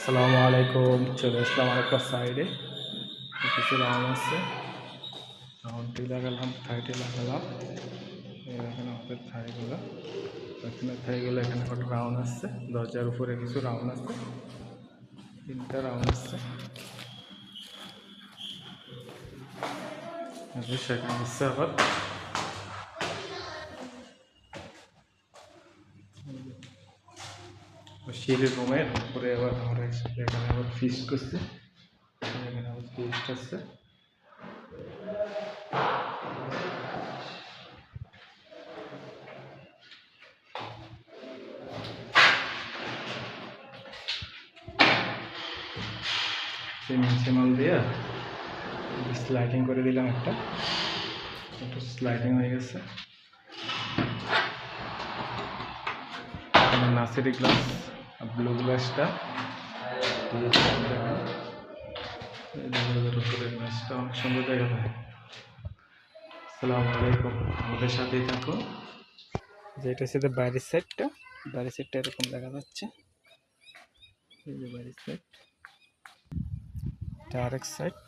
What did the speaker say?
আসসালামু আলাইকুম। চলে আসলাম আরেকটা সাইডে, কিছু রাউন্ড আছে। রাউন্ডটি লাগালাম, থাইটি লাগালাম। এখানে আমাদের থাইগুলো, এখানে থাইগুলো, এখানে একটা রাউন্ড আসছে। দরজার উপরে কিছু রাউন্ড আছে, 3টা রাউন্ড আসছে। সেখানে হচ্ছে আবার সিঁড়ির রুমের উপরে আবার আমরা একসাথে এখানে আবার ফিস্ট করছে। এখানে আবার ফিস্ট আছে। সিমাল দিয়ে স্লাইডিং করে দিলাম, একটু স্লাইডিং হয়ে গেছে। নাসিরি গ্লাস, ব্লু গ্লাসটা উপরে গ্লাসটা অনেক সুন্দর দেখা যায়। আসসালামু আলাইকুম, আমাদের সাথেই থাকুন। যেটা হচ্ছে বাইরের সাইডটা এরকম দেখা যাচ্ছে। এই যে বাইরের সাইড, এটা আরেক সাইড।